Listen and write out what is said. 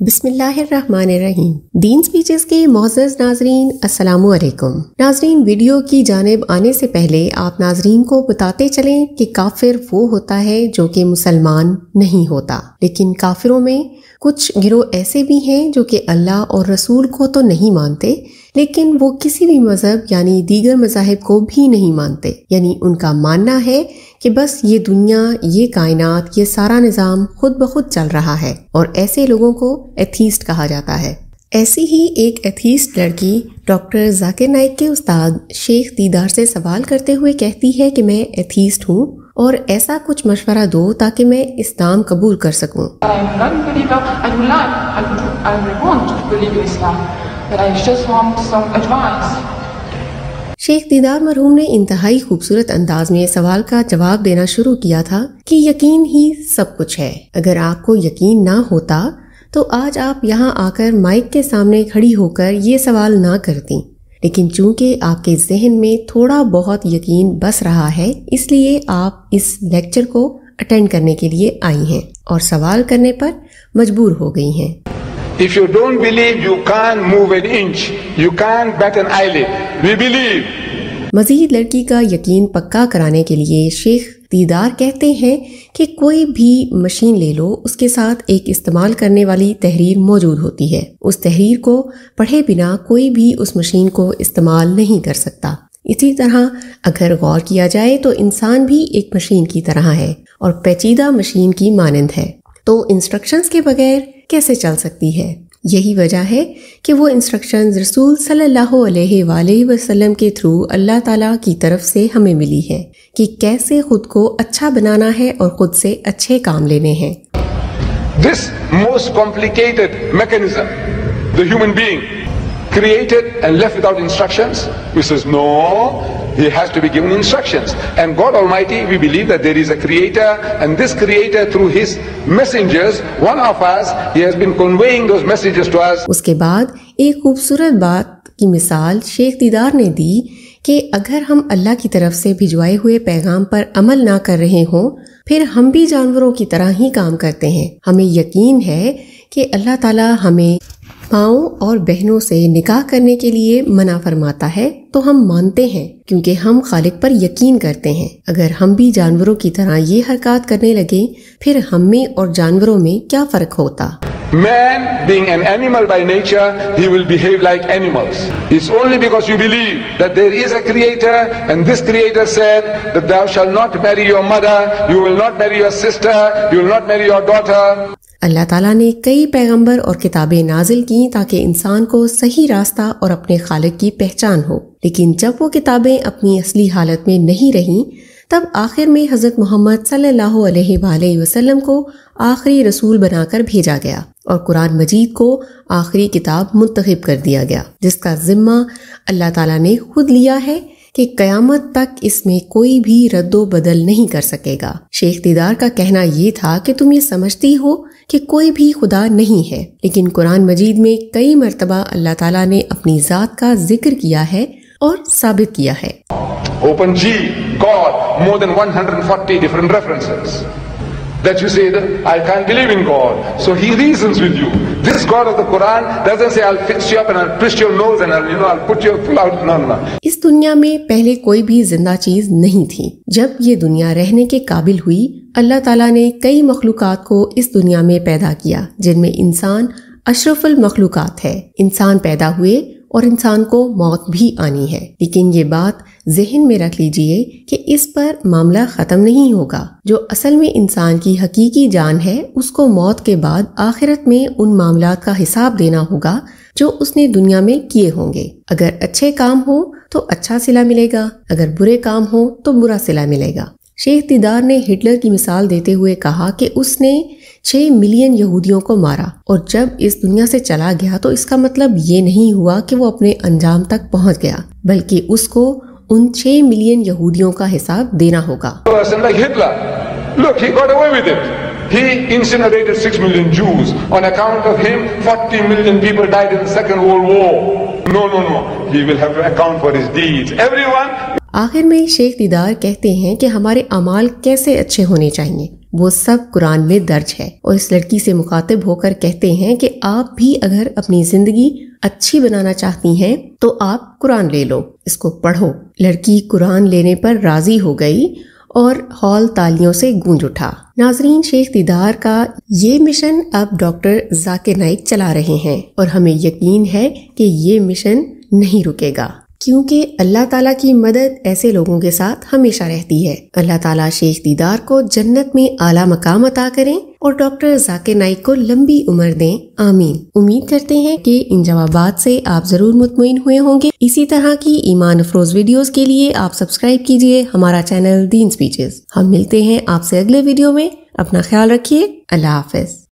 بسم اللہ الرحمن الرحیم۔ دین سپیچز کے معزز ناظرین السلام علیکم۔ ناظرین، ویڈیو کی جانب آنے سے پہلے آپ ناظرین کو بتاتے چلیں کہ کافر وہ ہوتا ہے جو کہ مسلمان نہیں ہوتا، لیکن کافروں میں کچھ گروہ ایسے بھی ہیں جو کہ اللہ اور رسول کو تو نہیں مانتے، لیکن وہ کسی بھی مذہب یعنی دیگر مذاہب کو بھی نہیں مانتے، یعنی ان کا ماننا ہے کہ بس یہ دنیا، یہ کائنات، یہ سارا نظام خود بخود چل رہا ہے، اور ایسے لوگوں کو ایتھیسٹ کہا جاتا ہے۔ ایسی ہی ایک ایتھیسٹ لڑکی ڈاکٹر ذاکر نائک کے استاد شیخ دیدار سے سوال کرتے ہوئے کہتی ہے کہ میں ایتھیسٹ ہوں اور ایسا کچھ مشورہ دو تاکہ میں اسلام قبول کر سکوں۔ شیخ دیدار مرحوم نے انتہائی خوبصورت انداز میں سوال کا جواب دینا شروع کیا تھا کہ یقین ہی سب کچھ ہے۔ اگر آپ کو یقین نہ ہوتا تو آج آپ یہاں آ کر مائک کے سامنے کھڑی ہو کر یہ سوال نہ کرتی، لیکن چونکہ آپ کے ذہن میں تھوڑا بہت یقین بس رہا ہے، اس لیے آپ اس لیکچر کو اٹینڈ کرنے کے لیے آئی ہیں اور سوال کرنے پر مجبور ہو گئی ہیں۔ If you don't believe, you can't move an inch. You can't bat an eyelid. We believe. مزید لڑکی کا یقین پکا کرانے کے لیے شیخ دیدار کہتے ہیں کہ کوئی بھی مشین لے لو، اس کے ساتھ ایک استعمال کرنے والی تحریر موجود ہوتی ہے۔ اس تحریر کو پڑھے بنا کوئی بھی اس مشین کو استعمال نہیں کر سکتا۔ اسی طرح اگر غور کیا جائے تو انسان بھی ایک مشین کی طرح ہے اور پیچیدہ مشین کی مانند ہے، تو انسٹرکشنز کے بغیر کیسے چل سکتی ہے؟ یہی وجہ ہے کہ وہ انسٹرکشنز رسول صلی اللہ علیہ وآلہ وسلم کے تھرو اللہ تعالیٰ کی طرف سے ہمیں ملی ہے کہ کیسے خود کو اچھا بنانا ہے اور خود سے اچھے کام لینے ہیں۔ This most complicated mechanism, the human being, created and left without instructions. He says, no, he has to be given instructions. And God Almighty, we believe that there is a creator, and this creator through his messengers, one of us, he has been conveying those messages to us. اس کے بعد ایک خوبصورت بات کی مثال شیخ دیدار نے دی کہ اگر ہم اللہ کی طرف سے بھجوائے ہوئے پیغام پر عمل نہ کر رہے ہوں، پھر ہم بھی جانوروں کی طرح ہی کام کرتے ہیں۔ ہمیں یقین ہے کہ اللہ تعالیٰ ہمیں ماؤں اور بہنوں سے نکاح کرنے کے لیے منع فرماتا ہے، تو ہم مانتے ہیں کیونکہ ہم خالق پر یقین کرتے ہیں۔ اگر ہم بھی جانوروں کی طرح یہ حرکات کرنے لگیں، پھر ہم میں اور جانوروں میں کیا فرق ہوتا؟ Man, being an animal by nature, he will behave like animals. It's only because you believe that there is a creator, and this creator said that thou shalt not marry your mother, you will not marry your sister, you will not marry your daughter. اللہ تعالیٰ نے کئی پیغمبر اور کتابیں نازل کی تاکہ انسان کو صحیح راستہ اور اپنے خالق کی پہچان ہو، لیکن جب وہ کتابیں اپنی اصلی حالت میں نہیں رہیں، تب آخر میں حضرت محمد صلی اللہ علیہ وآلہ وسلم کو آخری رسول بنا کر بھیجا گیا اور قرآن مجید کو آخری کتاب منتخب کر دیا گیا، جس کا ذمہ اللہ تعالیٰ نے خود لیا ہے کہ قیامت تک اس میں کوئی بھی رد و بدل نہیں کر سکے گا۔ شیخ دیدار کا کہنا یہ تھا کہ تم یہ سمجھتی ہو کہ کوئی بھی خدا نہیں ہے، لیکن قرآن مجید میں کئی مرتبہ اللہ تعالیٰ نے اپنی ذات کا ذکر کیا ہے اور ثابت کیا ہے۔ Open G, God, more than 140 different references. That you say that I can't believe in God, so he reasons with you. This God of the Quran doesn't say I'll fix you up and I'll twist your nose and I'll put your pull out. No. اس دنیا میں پہلے کوئی بھی زندہ چیز نہیں تھی۔ جب یہ دنیا رہنے کے قابل ہوئی، اللہ تعالیٰ نے کئی مخلوقات کو اس دنیا میں پیدا کیا، جن میں انسان اشرف المخلوقات ہے۔ انسان پیدا ہوئے اور انسان کو موت بھی آنی ہے، لیکن یہ بات ذہن میں رکھ لیجئے کہ اس پر معاملہ ختم نہیں ہوگا۔ جو اصل میں انسان کی حقیقی جان ہے، اس کو موت کے بعد آخرت میں ان معاملات کا حساب دینا ہوگا جو اس نے دنیا میں کیے ہوں گے۔ اگر اچھے کام ہو تو اچھا صلہ ملے گا، اگر برے کام ہو تو برا صلہ ملے گا۔ شیخ دیدار نے ہٹلر کی مثال دیتے ہوئے کہا کہ اس نے 6 ملین یہودیوں کو مارا، اور جب اس دنیا سے چلا گیا تو اس کا مطلب یہ نہیں ہوا کہ وہ اپنے انجام تک پہنچ گیا، بلکہ اس کو ان 6 ملین یہودیوں کا حساب دینا ہوگا۔ Like Hitler, look, he got away with it. He incinerated 6 million Jews. On account of him, 40 million people died in the Second World War. No. He will have to account for his deeds. Everyone. آخر میں شیخ دیدار کہتے ہیں کہ ہمارے اعمال کیسے اچھے ہونے چاہیے۔ وہ سب قرآن میں درج ہے، اور اس لڑکی سے مخاطب ہو کر کہتے ہیں کہ آپ بھی اگر اپنی زندگی اچھی بنانا چاہتی ہیں تو آپ قرآن لے لو، اس کو پڑھو۔ لڑکی قرآن لینے پر راضی ہو گئی اور ہال تالیوں سے گونج اٹھا۔ ناظرین، شیخ دیدار کا یہ مشن اب ڈاکٹر ذاکر نائک چلا رہے ہیں، اور ہمیں یقین ہے کہ یہ مشن نہیں رکے گا، کیونکہ اللہ تعالیٰ کی مدد ایسے لوگوں کے ساتھ ہمیشہ رہتی ہے۔ اللہ تعالیٰ شیخ دیدار کو جنت میں اعلیٰ مقام عطا کریں اور ڈاکٹر ذاکر نائک کو لمبی عمر دیں، آمین۔ امید کرتے ہیں کہ ان جوابات سے آپ ضرور مطمئن ہوئے ہوں گے۔ اسی طرح کی ایمان افروز ویڈیوز کے لیے آپ سبسکرائب کیجئے ہمارا چینل دین سپیچز۔ ہم ملتے ہیں آپ سے اگلے ویڈیو میں، اپنا خیال رکھیے، اللہ حافظ۔